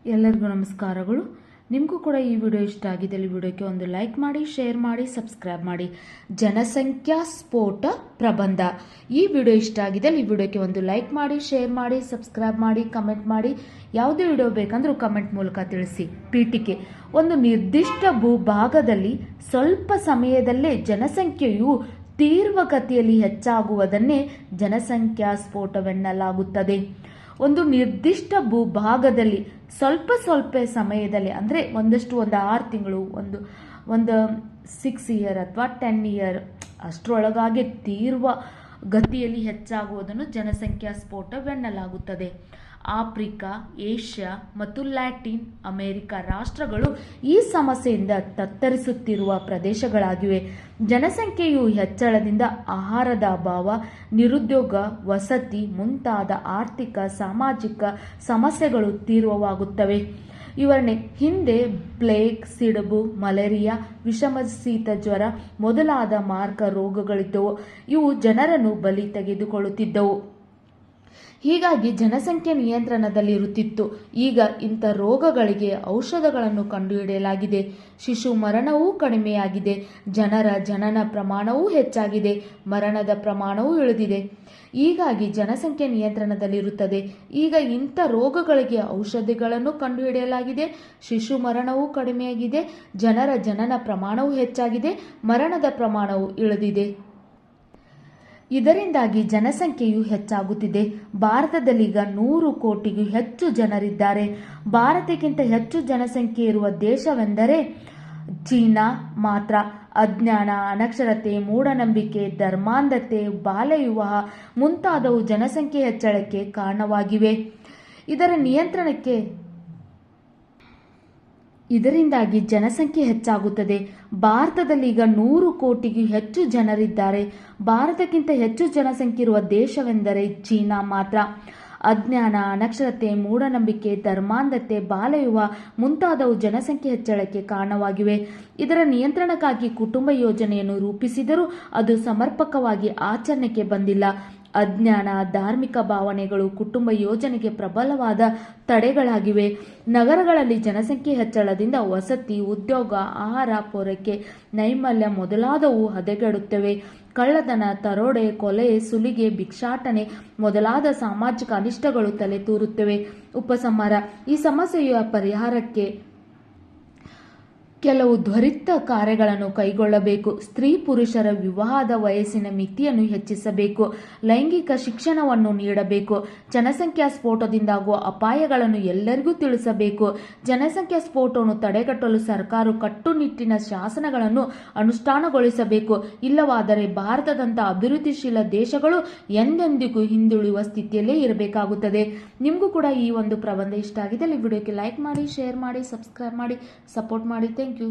ಎಲ್ಲರಿಗೂ ನಮಸ್ಕಾರಗಳು. ನಿಮಗೂ ಕೂಡ ಈ ವಿಡಿಯೋ ಇಷ್ಟ ಆಗಿದ್ದಲ್ಲಿ ವಿಡಿಯೋಕ್ಕೆ ಒಂದು ಲೈಕ್ ಮಾಡಿ, ಶೇರ್ ಮಾಡಿ, ಸಬ್ಸ್ಕ್ರೈಬ್ ಮಾಡಿ. ಜನಸಂಖ್ಯಾ ಸ್ಫೋಟ ಪ್ರಬಂಧ. ಈ ವಿಡಿಯೋ ಇಷ್ಟ ಆಗಿದ್ದಲ್ಲಿ ಈ ವಿಡಿಯೋಕ್ಕೆ ಒಂದು ಲೈಕ್ ಮಾಡಿ, ಶೇರ್ ಮಾಡಿ, ಸಬ್ಸ್ಕ್ರೈಬ್ ಮಾಡಿ, ಕಮೆಂಟ್ ಮಾಡಿ. ಯಾವುದೇ ವಿಡಿಯೋ ಬೇಕಂದ್ರೂ ಕಮೆಂಟ್ ಮೂಲಕ ತಿಳಿಸಿ. ಪೀಠಿಕೆ: ಒಂದು ನಿರ್ದಿಷ್ಟ ಭೂಭಾಗದಲ್ಲಿ ಸ್ವಲ್ಪ ಸಮಯದಲ್ಲೇ ಜನಸಂಖ್ಯೆಯು ತೀವ್ರಗತಿಯಲ್ಲಿ ಹೆಚ್ಚಾಗುವುದನ್ನೇ ಜನಸಂಖ್ಯಾ ಸ್ಫೋಟವೆನ್ನಲಾಗುತ್ತದೆ. ಒಂದು ನಿರ್ದಿಷ್ಟ ಭೂಭಾಗದಲ್ಲಿ ಸ್ವಲ್ಪ ಸಮಯದಲ್ಲಿ ಅಂದರೆ ಒಂದು 6 ತಿಂಗಳು, ಒಂದು 6 ಇಯರ್ ಅಥವಾ 10 ಇಯರ್ ಅಷ್ಟರೊಳಗಾಗಿ ತೀವ್ರ ಗತಿಯಲ್ಲಿ ಹೆಚ್ಚಾಗುವುದನ್ನು ಜನಸಂಖ್ಯಾ ಸ್ಫೋಟವೆನ್ನಲಾಗುತ್ತದೆ. ಆಫ್ರಿಕಾ, ಏಷ್ಯಾ ಮತ್ತು ಲ್ಯಾಟಿನ್ ಅಮೆರಿಕ ರಾಷ್ಟ್ರಗಳು ಈ ಸಮಸ್ಯೆಯಿಂದ ತತ್ತರಿಸುತ್ತಿರುವ ಪ್ರದೇಶಗಳಾಗಿವೆ. ಜನಸಂಖ್ಯೆಯು ಹೆಚ್ಚಳದಿಂದ ಆಹಾರದ ಅಭಾವ, ನಿರುದ್ಯೋಗ, ವಸತಿ ಮುಂತಾದ ಆರ್ಥಿಕ ಸಾಮಾಜಿಕ ಸಮಸ್ಯೆಗಳು ತೀವ್ರವಾಗುತ್ತವೆ. ವಿವರಣೆ: ಹಿಂದೆ ಪ್ಲೇಗ್, ಸಿಡುಬು, ಮಲೇರಿಯಾ, ವಿಷಮ ಶೀತ ಜ್ವರ ಮೊದಲಾದ ಮಾರಕ ರೋಗಗಳಿದ್ದವು. ಇವು ಜನರನ್ನು ಬಲಿ ತೆಗೆದುಕೊಳ್ಳುತ್ತಿದ್ದವು. ಹೀಗಾಗಿ ಜನಸಂಖ್ಯೆ ನಿಯಂತ್ರಣದಲ್ಲಿರುತ್ತಿತ್ತು. ಈಗ ಇಂಥ ರೋಗಗಳಿಗೆ ಔಷಧಗಳನ್ನು ಕಂಡುಹಿಡಿಯಲಾಗಿದೆ. ಶಿಶು ಮರಣವೂ ಕಡಿಮೆಯಾಗಿದೆ. ಜನರ ಜನನ ಪ್ರಮಾಣವೂ ಹೆಚ್ಚಾಗಿದೆ. ಮರಣದ ಪ್ರಮಾಣವೂ ಇಳಿದಿದೆ. ಹೀಗಾಗಿ ಜನಸಂಖ್ಯೆ ನಿಯಂತ್ರಣದಲ್ಲಿರುತ್ತದೆ. ಈಗ ಇಂಥ ರೋಗಗಳಿಗೆ ಔಷಧಿಗಳನ್ನು ಕಂಡುಹಿಡಿಯಲಾಗಿದೆ. ಶಿಶು ಮರಣವೂ ಕಡಿಮೆಯಾಗಿದೆ. ಜನರ ಜನನ ಪ್ರಮಾಣವೂ ಹೆಚ್ಚಾಗಿದೆ. ಮರಣದ ಪ್ರಮಾಣವೂ ಇಳಿದಿದೆ. ಇದರಿಂದಾಗಿ ಜನಸಂಖ್ಯೆಯು ಹೆಚ್ಚಾಗುತ್ತಿದೆ. ಭಾರತದಲ್ಲೀಗ 100 ಕೋಟಿಗೂ ಹೆಚ್ಚು ಜನರಿದ್ದಾರೆ. ಭಾರತಕ್ಕಿಂತ ಹೆಚ್ಚು ಜನಸಂಖ್ಯೆ ಇರುವ ದೇಶವೆಂದರೆ ಚೀನಾ ಮಾತ್ರ. ಅಜ್ಞಾನ, ಅನಕ್ಷರತೆ, ಮೂಢನಂಬಿಕೆ, ಧರ್ಮಾಂಧತೆ, ಬಾಲ್ಯವಿವಾಹ ಮುಂತಾದವು ಜನಸಂಖ್ಯೆ ಹೆಚ್ಚಳಕ್ಕೆ ಕಾರಣವಾಗಿವೆ. ಇದರಿಂದಾಗಿ ಜನಸಂಖ್ಯೆ ಹೆಚ್ಚಾಗುತ್ತದೆ. ಭಾರತದಲ್ಲೀಗ 100 ಕೋಟಿಗೂ ಹೆಚ್ಚು ಜನರಿದ್ದಾರೆ. ಭಾರತಕ್ಕಿಂತ ಹೆಚ್ಚು ಜನಸಂಖ್ಯೆ ಇರುವ ದೇಶವೆಂದರೆ ಚೀನಾ ಮಾತ್ರ. ಅಜ್ಞಾನ, ಅನಕ್ಷರತೆ, ಮೂಢನಂಬಿಕೆ, ಧರ್ಮಾಂಧತೆ, ಬಾಲ್ಯವಿವಾಹ ಮುಂತಾದವು ಜನಸಂಖ್ಯೆ ಹೆಚ್ಚಳಕ್ಕೆ ಕಾರಣವಾಗಿವೆ. ಇದರ ನಿಯಂತ್ರಣಕ್ಕಾಗಿ ಕುಟುಂಬ ಯೋಜನೆಯನ್ನು ರೂಪಿಸಿದರೂ ಅದು ಸಮರ್ಪಕವಾಗಿ ಆಚರಣೆಗೆ ಬಂದಿಲ್ಲ. ಅಜ್ಞಾನ, ಧಾರ್ಮಿಕ ಭಾವನೆಗಳು ಕುಟುಂಬ ಯೋಜನೆಗೆ ಪ್ರಬಲವಾದ ತಡೆಗಳಾಗಿವೆ. ನಗರಗಳಲ್ಲಿ ಜನಸಂಖ್ಯೆ ಹೆಚ್ಚಳದಿಂದ ವಸತಿ, ಉದ್ಯೋಗ, ಆಹಾರ ಪೂರೈಕೆ, ನೈರ್ಮಲ್ಯ ಮೊದಲಾದವು ಹದಗೆಡುತ್ತವೆ. ಕಳ್ಳತನ, ದರೋಡೆ, ಕೊಲೆ, ಸುಲಿಗೆ, ಭಿಕ್ಷಾಟನೆ ಮೊದಲಾದ ಸಾಮಾಜಿಕ ಅನಿಷ್ಟಗಳು ತಲೆದೂರುತ್ತವೆ. ಉಪಸಂಹಾರ: ಈ ಸಮಸ್ಯೆಯ ಪರಿಹಾರಕ್ಕೆ ಕೆಲವು ತ್ವರಿತ ಕಾರ್ಯಗಳನ್ನು ಕೈಗೊಳ್ಳಬೇಕು. ಸ್ತ್ರೀ ಪುರುಷರ ವಿವಾಹದ ವಯಸ್ಸಿನ ಮಿತಿಯನ್ನು ಹೆಚ್ಚಿಸಬೇಕು. ಲೈಂಗಿಕ ಶಿಕ್ಷಣವನ್ನು ನೀಡಬೇಕು. ಜನಸಂಖ್ಯಾ ಸ್ಫೋಟದಿಂದಾಗುವ ಅಪಾಯಗಳನ್ನು ಎಲ್ಲರಿಗೂ ತಿಳಿಸಬೇಕು. ಜನಸಂಖ್ಯಾ ಸ್ಫೋಟವನ್ನು ತಡೆಗಟ್ಟಲು ಸರ್ಕಾರ ಕಟ್ಟುನಿಟ್ಟಿನ ಶಾಸನಗಳನ್ನು ಅನುಷ್ಠಾನಗೊಳಿಸಬೇಕು. ಇಲ್ಲವಾದರೆ ಭಾರತದಂತಹ ಅಭಿವೃದ್ಧಿಶೀಲ ದೇಶಗಳು ಎಂದೆಂದಿಗೂ ಹಿಂದುಳಿಯುವ ಸ್ಥಿತಿಯಲ್ಲೇ ಇರಬೇಕಾಗುತ್ತದೆ. ನಿಮಗೂ ಕೂಡ ಈ ಒಂದು ಪ್ರಬಂಧ ಇಷ್ಟ ಆಗಿದ್ದಲ್ಲಿ ವಿಡಿಯೋಕ್ಕೆ ಲೈಕ್ ಮಾಡಿ, ಶೇರ್ ಮಾಡಿ, ಸಬ್ಸ್ಕ್ರೈಬ್ ಮಾಡಿ, ಸಪೋರ್ಟ್ ಮಾಡಿ. Thank you.